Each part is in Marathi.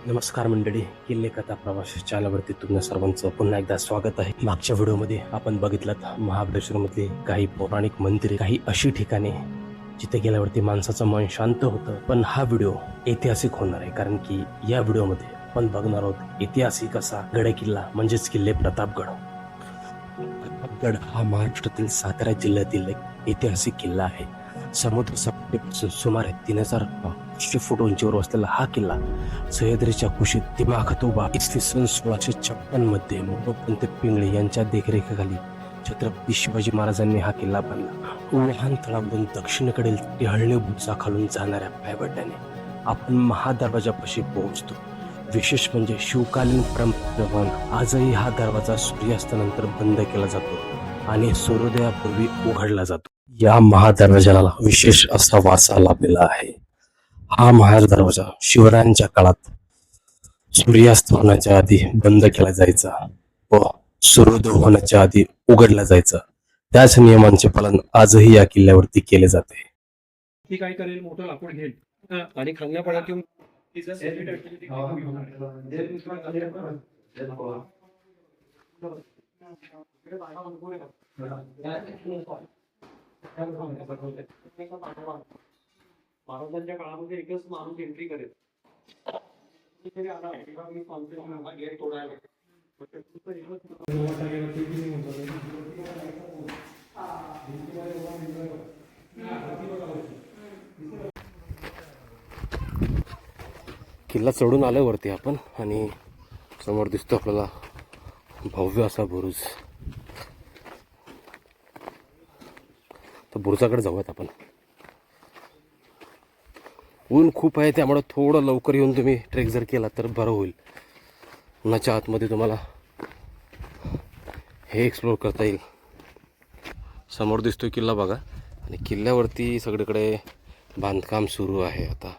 नमस्कार मंडळी, किल्ले कथा प्रवास चॅनलवरती तुमच्या सर्वांचं पुन्हा एकदा स्वागत आहे. मागच्या व्हिडिओमध्ये आपण बघितलं महाबळेश्वरमधली काही पौराणिक मंदिरे, काही अशी ठिकाणे जिथे गेल्यावरती माणसाचं मन शांत होतं. पण हा व्हिडिओ ऐतिहासिक होणार आहे, कारण की या व्हिडिओमध्ये आपण बघणार आहोत ऐतिहासिक असा गड किल्ला म्हणजेच किल्ले प्रतापगड. प्रतापगड हा महाराष्ट्रातील सातारा जिल्ह्यातील एक ऐतिहासिक किल्ला आहे. समुद्र सपाटीपासून सुमारे 3500 फूट उंचीवर वसलेला हा किल्ला सह्याद्रीच्या कुशीत दिमाखतोबा इसवी सन 1656 मध्ये मोरोपंत पिंगळे यांच्या देखरेखीखाली छत्रपती शिवाजी महाराजांनी हा किल्ला बांधला. वाहन तळावरून दक्षिणेकडील टेहळणी बुचा खालून जाणाऱ्या पायवाट्याने आपण महादरवाजापाशी पोहोचतो. विशेष म्हणजे शिवकालीन परंपरेप्रमाणे आजही हा दरवाजा सूर्यास्तानंतर बंद केला जातो आणि सूर्योदयापूर्वी उघडला जातो. या महादरवाजाला विशेष असा वारसा लाभलेला आहे. हा महादरवाजा शिवरायांच्या काळात सूर्यास्त होण्याच्या आधी बंद केला जायचा व सूर्योदय होण्याच्या आधी उघडला जायचा. त्याच नियमांचे पालन आजही या किल्ल्यावरती केले जाते. ती काय करेल, मोठं लाकूड घेईल आणि खांद्यापाड्यात ठेवून महाराजांच्या काळामध्ये एकच माणूस एंट्री करेल. गेट तोडायला किल्ला चढून आलोय वरती आपण आणि समोर दिसतो आपल्याला भव्य असा बुरुज. तर बुरुजाकडे जाऊयात आपण. ऊन खूप आहे, त्यामुळे थोडं लवकर येऊन तुम्ही ट्रेक जर केला तर बरं होईल. उन्हाच्या आतमध्ये तुम्हाला हे एक्सप्लोर करता येईल. समोर दिसतोय किल्ला बघा, आणि किल्ल्यावरती सगळीकडे बांधकाम सुरू आहे. आता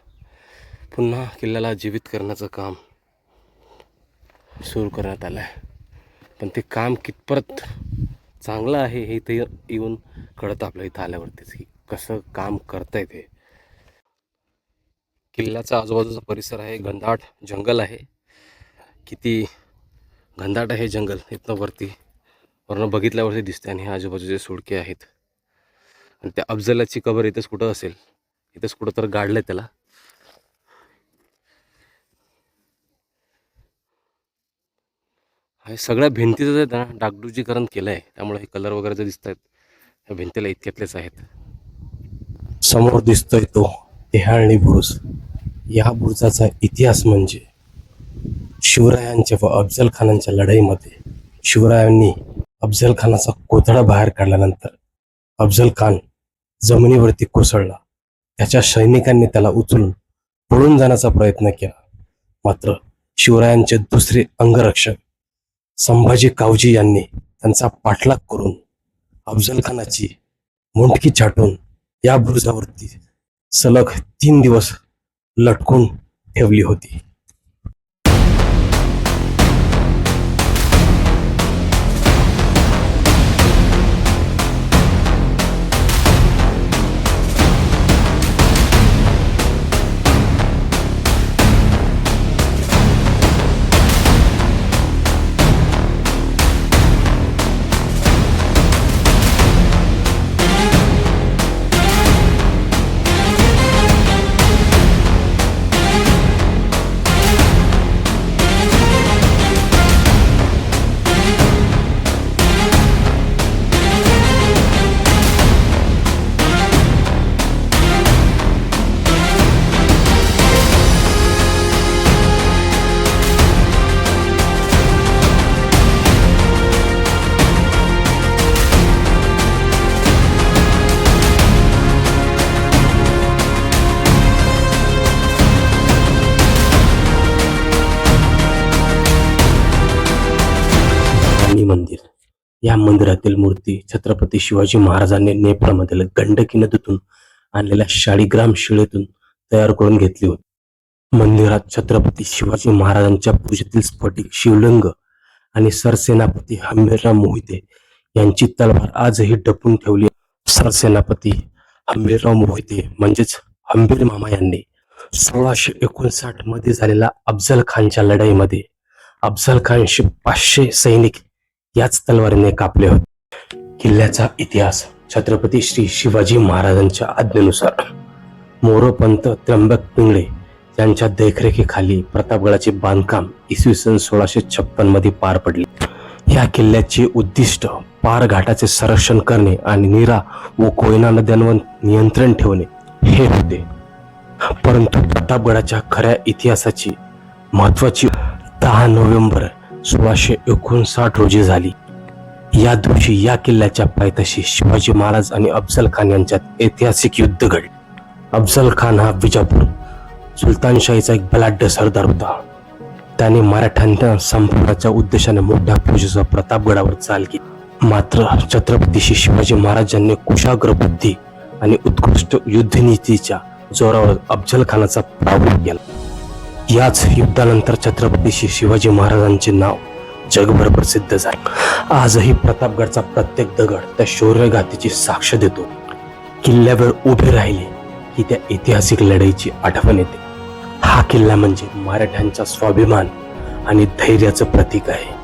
पुन्हा किल्ल्याला जीवित करण्याचं काम सुरू करण्यात आलं आहे. पण ते काम कितपत चांगलं आहे हे इथे येऊन कळतं आपल्या इथं आल्यावरतीच, की कसं काम करता येते. किल्ल्याचा आजूबाजूचा परिसर आहे, घनदाट जंगल आहे. किती घनदाट आहे जंगल, इथनं वरनं बघितल्यावरती दिसते. आणि हे आजूबाजूचे सुडके आहेत. आणि त्या अफजलाची कबर इथंच कुठं असेल, इथंच कुठं तर गाडलंय त्याला. हे सगळ्या भिंतीचं डागडुजीकरण केलं आहे, त्यामुळे हे कलर वगैरे जे दिसत आहेत ह्या भिंतीला इतक्यातलेच आहेत. समोर दिसतोय तो टेहळणी बुरुज. या बुरुजाचा इतिहास म्हणजे शिवरायांच्या व अफजल खानांच्या लढाईमध्ये शिवरायांनी अफजल खानाचा कोथळा बाहेर काढल्यानंतर अफजल खान जमिनीवरती कोसळला. त्याच्या सैनिकांनी त्याला उचलून पळून जाण्याचा प्रयत्न केला. मात्र शिवरायांचे दुसरे अंगरक्षक संभाजी कावजी यांनी त्यांचा पाठलाग करून अफजल खानाची मुंडकी छाटून या बुरुजावरती सलग 3 दिवस लटकून ठेवली होती. मंदिर. या मंदिरातील मूर्ती छत्रपती शिवाजी महाराजांनी नेपाळमधील गंडकी नदीतून आणलेल्या शाळीग्राम शिळेतून तयार करून घेतली होती. मंदिरात छत्रपती शिवाजी महाराजांच्या पूजेतील स्फटिक शिवलिंग आणि सरसेनापती हंबीरराव मोहिते यांची तलवार आजही डपून ठेवली. सरसेनापती हंबीरराव मोहिते म्हणजेच हंबीर मामा यांनी 1659 मध्ये झालेल्या अफजल खानच्या लढाईमध्ये अफजल खानचे 500 सैनिक याच तलवारीने कापले होते. किल्ल्याचा इतिहास छत्रपती श्री शिवाजी महाराजांच्या आज्ञेनुसार मोरोपंत त्र्यंबक पिंगळे यांच्या देखरेखीखाली प्रतापगडाचे बांधकाम इसवी सन 1656 मध्ये पार पडले. या किल्ल्याचे उद्दिष्ट पार घाटाचे संरक्षण करणे आणि नीरा व कोयना नद्यांवर नियंत्रण ठेवणे हे होते. परंतु प्रतापगडाच्या खऱ्या इतिहासाची महत्वाची 10 नोव्हेंबर 1659 रोजी झाली. या दिवशी या किल्ल्याच्या पायथ्याशी शिवाजी महाराज आणि अफजल खान यांच्यात ऐतिहासिक युद्ध घडले. अफजल खान हा विजापूर सुलतानशाहीचा एक बलाढ्य सरदार होता. त्याने मराठ्यांना संपवण्याच्या उद्देशाने मोठ्या फौजेसह प्रतापगडावर चाल केली. मात्र छत्रपती शिवाजी महाराजांनी कुशाग्र बुद्धी आणि उत्कृष्ट युद्धनीतीच्या जोरावर अफजल खानाचा पराभव केला. याच युद्धानंतर छत्रपती शिवाजी महाराजांचे नाव जगभर प्रसिद्ध झाले. आजही प्रतापगडचा प्रत्येक दगड त्या शौर्यगाथेची साक्ष देतो. किल्ल्यावर उभे राहिले की त्या ऐतिहासिक लढाईची आठवण येते. हा किल्ला म्हणजे मराठ्यांचा स्वाभिमान आणि धैर्याचं प्रतीक आहे.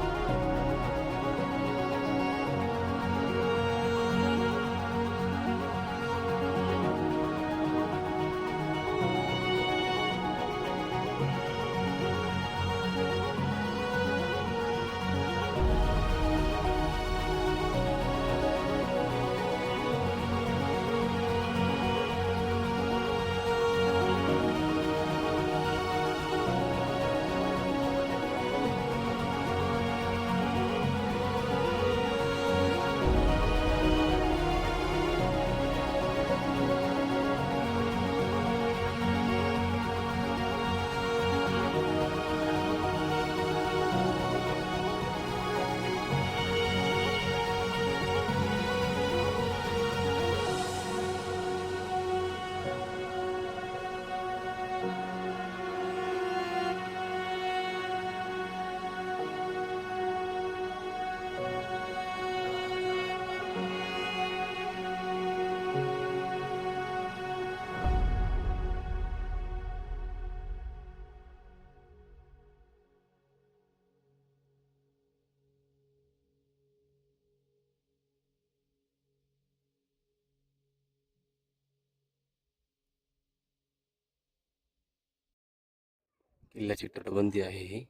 किल्ल्याची तटबंदी आहे ही,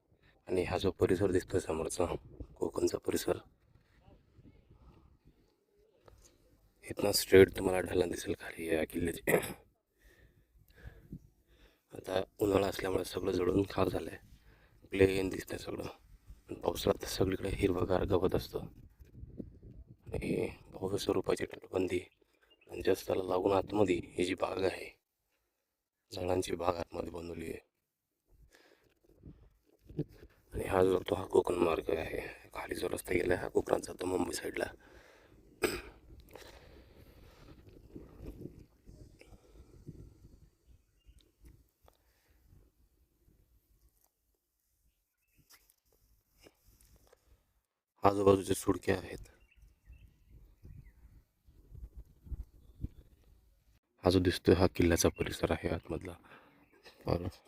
आणि हा जो परिसर दिसतोय समोरचा कोकणचा परिसर, इथनं स्ट्रेट तुम्हाला ढलान दिसेल खाली या किल्ल्याची. आता उन्हाळा असल्यामुळे सगळं जळून खाक झालंय, प्लेन दिसतंय सगळं. पावसाळ्यात सगळीकडे हिरवगार गवत असतं. आणि भव्य स्वरूपाची तटबंदी आणि जस्ट त्याला लागून आतमध्ये ही जी बाग आहे, झाडांची बाग आतमध्ये बनवली आहे. आणि हा जो तो हा कोकण मार्ग आहे, खाली जो रस्ता गेला हा कोकणात जातो मुंबई साईडला. आजूबाजूचे सुडके आहेत. हा जो दिसतोय हा किल्ल्याचा परिसर आहे आतमधला.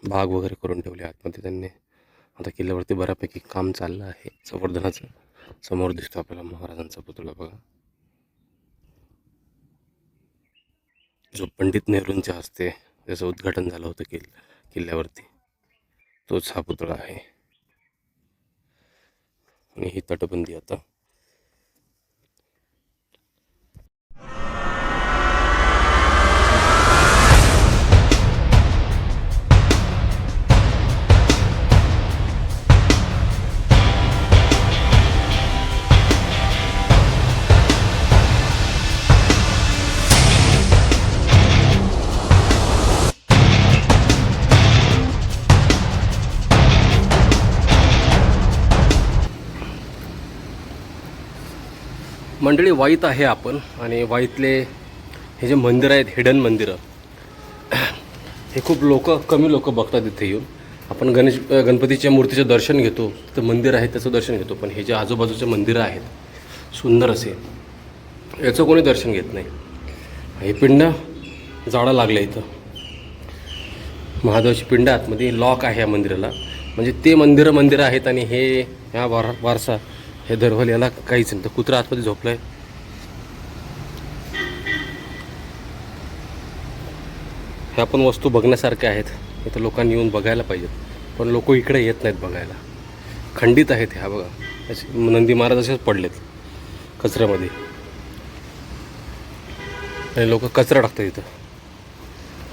बाग वगैरे करून ठेवले आतमध्ये त्यांनी. आता किल्ल्यावरती बऱ्यापैकी काम चाललं आहे संवर्धनाचं. समोर दिसतो आपल्याला महाराजांचा पुतळा बघा, जो पंडित नेहरूंच्या हस्ते त्याचं उद्घाटन झालं होतं किल्ल्यावरती, तोच हा पुतळा आहे. आणि ही तटबंदी आता मंडळी वाईत आहे आपण. आणि वाईतले हे जे मंदिर आहेत, हिडन मंदिरं, हे खूप कमी लोक बघतात इथे येऊन. आपण गणपतीच्या मूर्तीचं दर्शन घेतो, तर मंदिर आहे त्याचं दर्शन घेतो, पण हे जे आजूबाजूचे मंदिरं आहेत सुंदर असे, याचं कोणी दर्शन घेत नाही. हे पिंड जाळं लागलं इथं. महादेवाची पिंड आतमध्ये लॉक आहे या मंदिराला. म्हणजे ते मंदिरं आहेत आणि हे ह्या वारसा हे दरवल याला काहीच नाही. तर कुत्रा आतमध्ये झोपलाय. ह्या पण वस्तू बघण्यासारख्या आहेत. इथं लोकांनी येऊन बघायला पाहिजेत, पण लोक इकडे येत नाहीत बघायला. खंडित आहेत ह्या बघा. नंदी महाराज असेच पडलेत कचऱ्यामध्ये आणि लोक कचरा टाकतात इथं.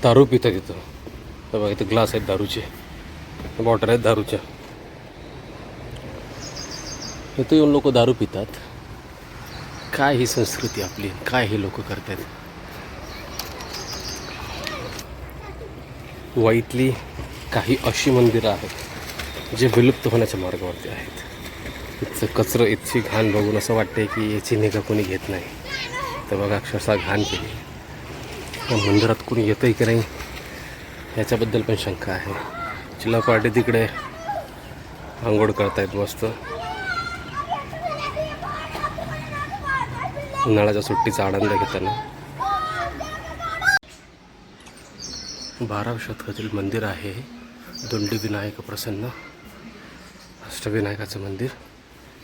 दारू पितात इथं. तर बघा इथं ग्लास आहेत दारूचे, बॉटल आहेत दारूच्या. इथं येऊन लोक दारू पितात. काय ही संस्कृती आपली, काय हे लोक करतात. वाईतली काही अशी मंदिरं आहेत जे विलुप्त होण्याच्या मार्गावरती आहेत. इथचं कचरं, इथची घाण बघून असं वाटते की याची निगा कोणी घेत नाही. तर बघा अक्षरशः घाण केली. या मंदिरात कोणी येतंय की नाही ह्याच्याबद्दल पण शंका आहे. चिल्ला पार्टी तिकडे आंघोळ करतायत मस्त. उन्हाळ्याच्या सुट्टीचा आनंद घेताना. 12व्या शतकातील मंदिर आहे. दोंडी विनायक प्रसन्न अष्टविनायकाचं मंदिर.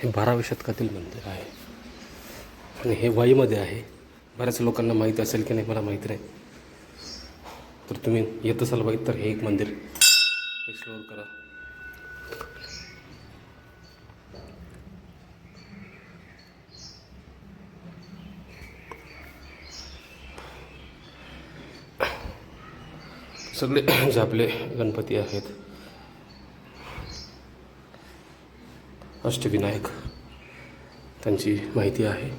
हे 12व्या शतकातील मंदिर आहे आणि हे वाईमध्ये आहे. बऱ्याच लोकांना माहीत असेल की नाही मला माहीत नाही. तर तुम्ही येत असाल वाईत तर हे एक मंदिर एक्सप्लोअर करा. सगळे जे आपले गणपती आहेत अष्टविनायक त्यांची माहिती आहे.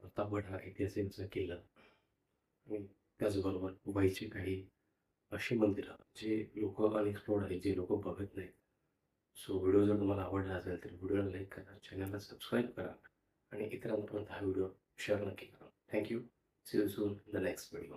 प्रतापगड हा ऐतिहासिक केला आणि त्याचबरोबर व्हायची काही अशी मंदिरं जे लोक अनएक्सप्लोर्ड आहेत, जे लोक बघत नाहीत. सो व्हिडिओ जर तुम्हाला आवडला असेल तर व्हिडिओला लाईक करा, चॅनलला सबस्क्राईब करा आणि इतरांपर्यंत हा व्हिडिओ शेअर नक्की करा. Thank you. See you soon the next video.